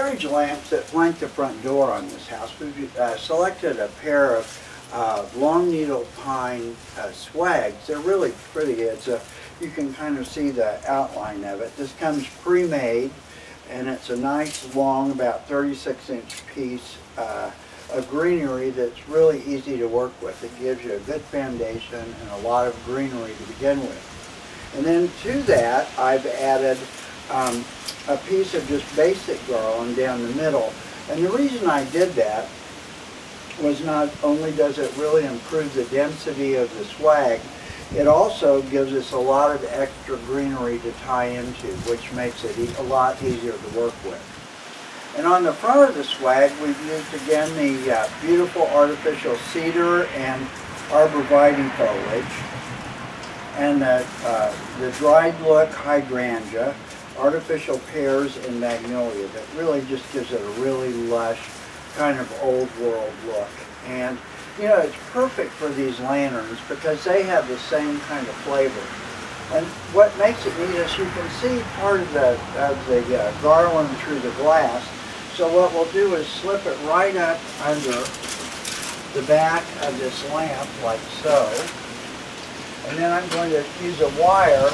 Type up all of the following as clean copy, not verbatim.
carriage lamps that flank the front door on this house, we've selected a pair of long needle pine swags. They're really pretty. You can kind of see the outline of it. This comes pre-made, and it's a nice long, about 36-inch piece of greenery that's really easy to work with. It gives you a good foundation and a lot of greenery to begin with. And then to that, I've added a piece of just basic garland down the middle. And the reason I did that was not only does it really improve the density of the swag, it also gives us a lot of extra greenery to tie into, which makes it a lot easier to work with. And on the front of the swag, we've used again the beautiful artificial cedar and arborvitae foliage, and the dried look hydrangea, artificial pears, and magnolia that really just gives it a really lush kind of old world look. And you know, it's perfect for these lanterns because they have the same kind of flavor. And what makes it neat is you can see part of the garland through the glass. So what we'll do is slip it right up under the back of this lamp like so. And then I'm going to use a wire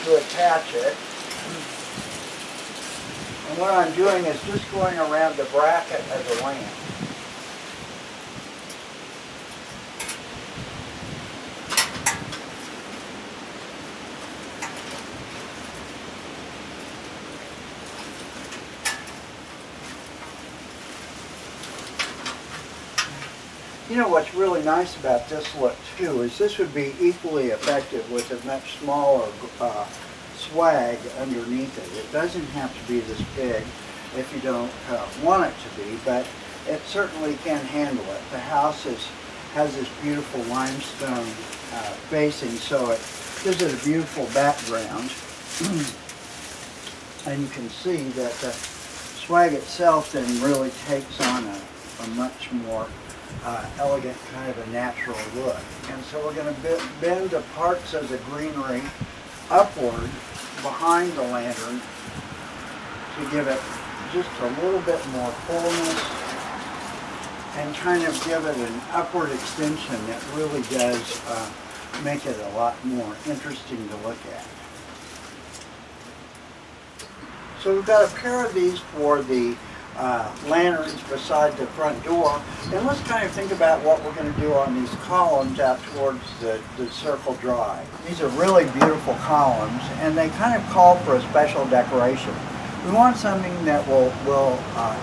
to attach it. And what I'm doing is just going around the bracket of the lamp. You know what's really nice about this look too is this would be equally effective with a much smaller swag underneath it. It doesn't have to be this big if you don't want it to be, but it certainly can handle it. The house has this beautiful limestone facing, so it gives it a beautiful background. And you can see that the swag itself then really takes on a much more elegant kind of a natural look. And so we're going to bend the parts of the greenery upward behind the lantern to give it just a little bit more fullness and kind of give it an upward extension that really does make it a lot more interesting to look at. So we've got a pair of these for the lanterns beside the front door, and let's kind of think about what we're going to do on these columns out towards the circle drive. These are really beautiful columns, and they kind of call for a special decoration. We want something that will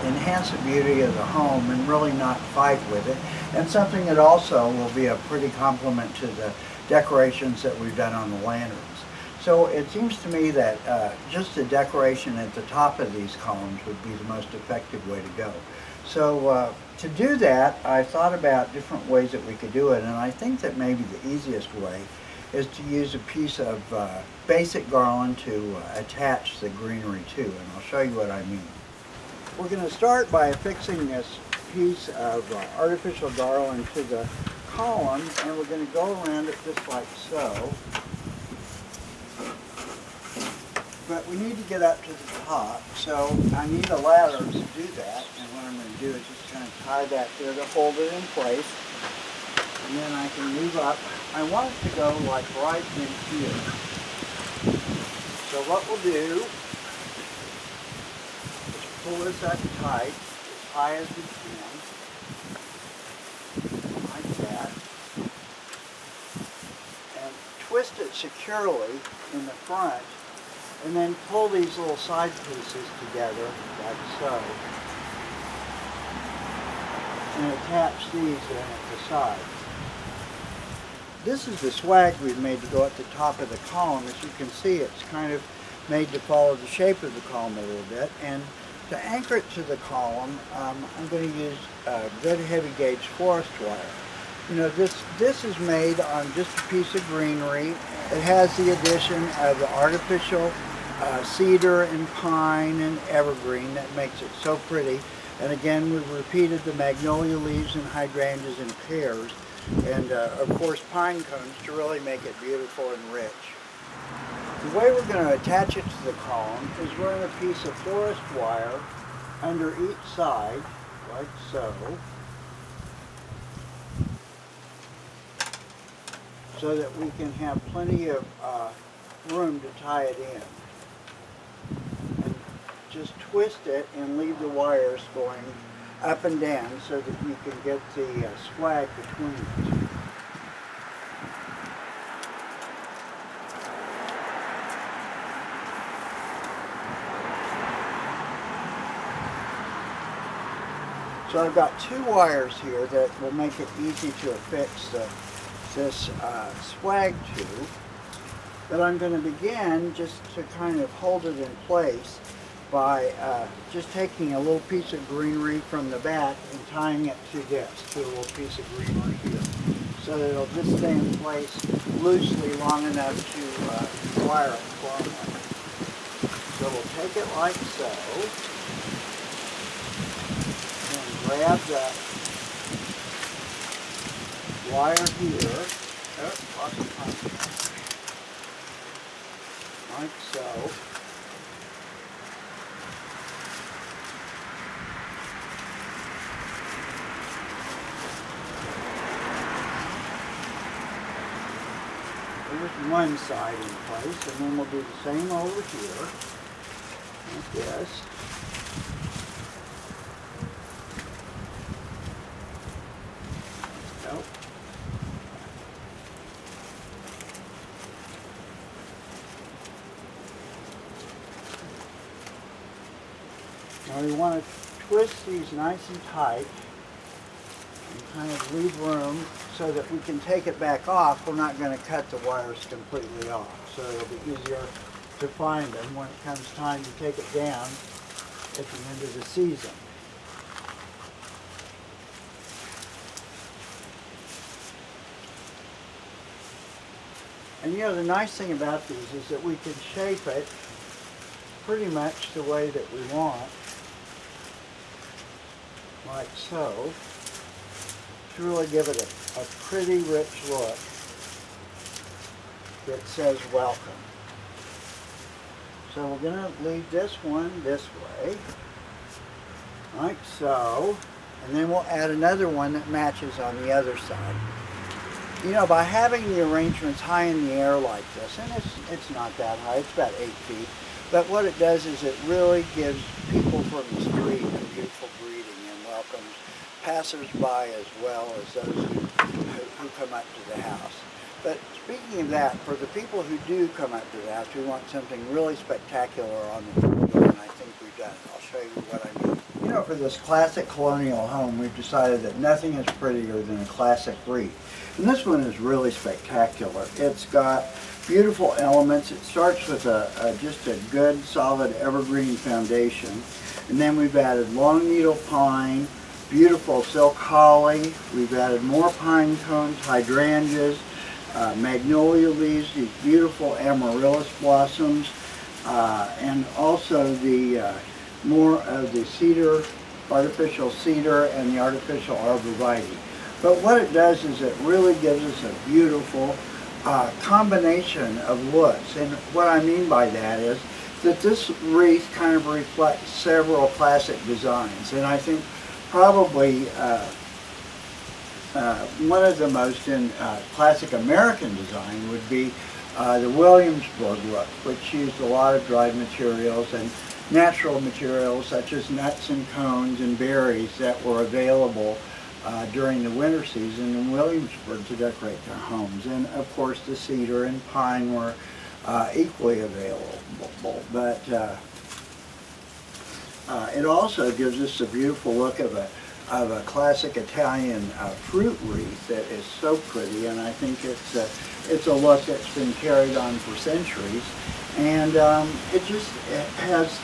enhance the beauty of the home and really not fight with it, and something that also will be a pretty complement to the decorations that we've done on the lanterns. So it seems to me that just the decoration at the top of these columns would be the most effective way to go. So to do that, I thought about different ways that we could do it, and I think that maybe the easiest way is to use a piece of basic garland to attach the greenery to, and I'll show you what I mean. We're going to start by affixing this piece of artificial garland to the column, and we're going to go around it just like so. But we need to get up to the top, so I need a ladder to do that, and what I'm going to do is just kind of tie that there to hold it in place, and then I can move up. I want it to go like right in here. So what we'll do is pull this up tight, as high as we can, like that, and twist it securely in the front, and then pull these little side pieces together like so, and attach these in at the sides. This is the swag we've made to go at the top of the column. As you can see, it's kind of made to follow the shape of the column a little bit, and to anchor it to the column, I'm going to use good heavy gauge forest wire. You know, this is made on just a piece of greenery. It has the addition of the artificial cedar and pine and evergreen that makes it so pretty. And again, we've repeated the magnolia leaves and hydrangeas and pears, and of course pine cones to really make it beautiful and rich. The way we're going to attach it to the column is run a piece of florist wire under each side, like so that we can have plenty of room to tie it in. And just twist it and leave the wires going up and down so that you can get the swag between it. So I've got two wires here that will make it easy to affix this swag to, but I'm going to begin just to kind of hold it in place by just taking a little piece of greenery from the back and tying it to a little piece of greenery here, so that it'll just stay in place loosely long enough to wire it firmly. So we'll take it like so, and grab the wire here, like so. There's one side in place, and then we'll do the same over here, like this. Nope. Now we want to twist these nice and tight and kind of leave room so that we can take it back off. We're not going to cut the wires completely off, so it'll be easier to find them when it comes time to take it down at the end of the season. And you know, the nice thing about these is that we can shape it pretty much the way that we want, like so, to really give it a pretty rich look that says welcome. So we're going to leave this one this way, like so, and then we'll add another one that matches on the other side. You know, by having the arrangements high in the air like this, and it's not that high, it's about 8 feet, but what it does is it really gives people from the street a beautiful greeting and welcomes passers-by as well as those who come up to the house. But speaking of that, for the people who do come up to the house, who want something really spectacular on the front door, and I think we've done it. I'll show you what I mean. You know, for this classic colonial home, we've decided that nothing is prettier than a classic wreath. And this one is really spectacular. It's got beautiful elements. It starts with just a good, solid evergreen foundation. And then we've added long needle pine, beautiful silk holly. We've added more pine cones, hydrangeas, magnolia leaves, these beautiful amaryllis blossoms, and also the more of the cedar, artificial cedar, and the artificial arborvitae. But what it does is it really gives us a beautiful combination of looks. And what I mean by that is that this wreath kind of reflects several classic designs. And I think probably one of the most in classic American design would be the Williamsburg look, which used a lot of dried materials and natural materials such as nuts and cones and berries that were available during the winter season in Williamsburg to decorate their homes. And of course the cedar and pine were equally available. But it also gives us a beautiful look of a classic Italian fruit wreath that is so pretty, and I think it's a look that's been carried on for centuries, and it has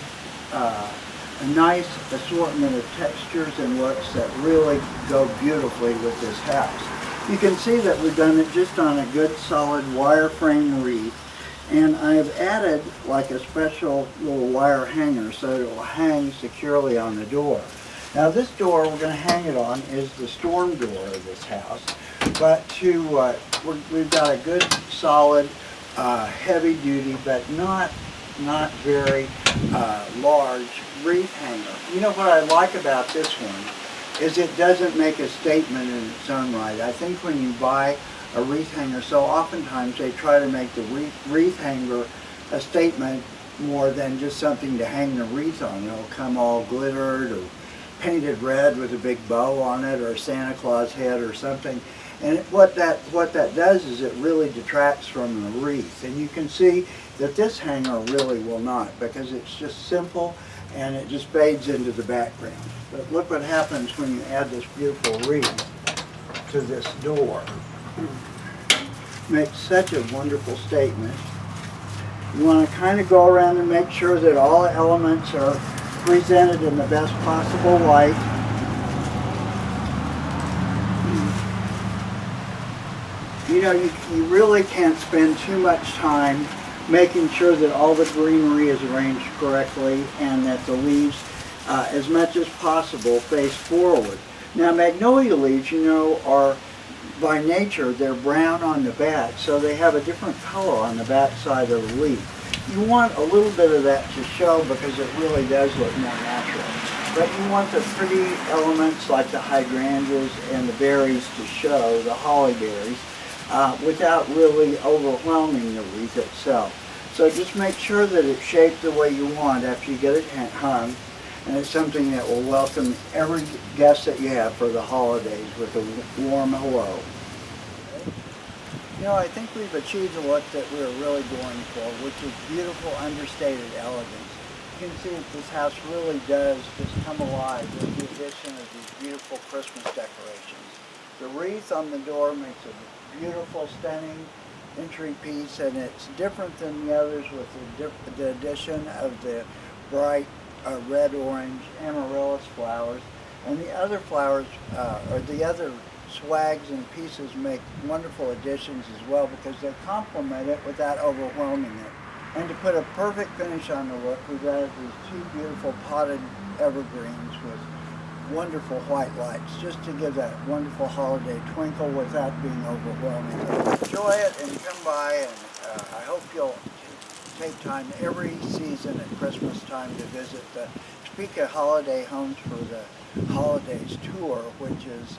a nice assortment of textures and looks that really go beautifully with this house. You can see that we've done it just on a good solid wireframe wreath, and I've added like a special little wire hanger so that it will hang securely on the door. Now this door we're going to hang it on is the storm door of this house, but we've got a good solid heavy duty, but not very large wreath hanger. You know what I like about this one is it doesn't make a statement in its own right. I think when you buy a wreath hanger, so oftentimes they try to make the wreath hanger a statement more than just something to hang the wreath on. It'll come all glittered or painted red with a big bow on it, or a Santa Claus head or something. And what that does is it really detracts from the wreath. And you can see that this hanger really will not, because it's just simple and it just fades into the background. But look what happens when you add this beautiful wreath to this door. Makes such a wonderful statement. You want to kind of go around and make sure that all the elements are presented in the best possible light. You know, you really can't spend too much time making sure that all the greenery is arranged correctly and that the leaves, as much as possible, face forward. Now, magnolia leaves, you know, are by nature, they're brown on the back, so they have a different color on the back side of the leaf. You want a little bit of that to show because it really does look more natural. But you want the pretty elements like the hydrangeas and the berries to show, the holly berries, without really overwhelming the wreath itself. So just make sure that it's shaped the way you want after you get it hung, and it's something that will welcome every guest that you have for the holidays with a warm hello. You know, I think we've achieved the look that we're really going for, which is beautiful, understated elegance. You can see that this house really does just come alive with the addition of these beautiful Christmas decorations. The wreath on the door makes a beautiful, stunning entry piece, and it's different than the others with the addition of the bright red, orange, amaryllis flowers. And the other flowers, or the other swags and pieces, make wonderful additions as well because they complement it without overwhelming it. And to put a perfect finish on the look, we've added these two beautiful potted evergreens with wonderful white lights, just to give that wonderful holiday twinkle without being overwhelming. Enjoy it and come by, and I hope you'll take time every season at Christmas time to visit the Topeka Holiday Homes for the Holidays tour, which is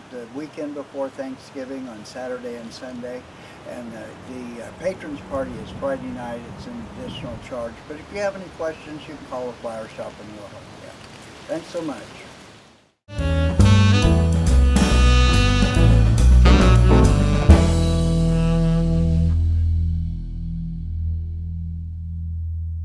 the weekend before Thanksgiving on Saturday and Sunday. And the patrons party is Friday night. It's an additional charge. But if you have any questions, you can call the flower shop and we'll help you out. Thanks so much.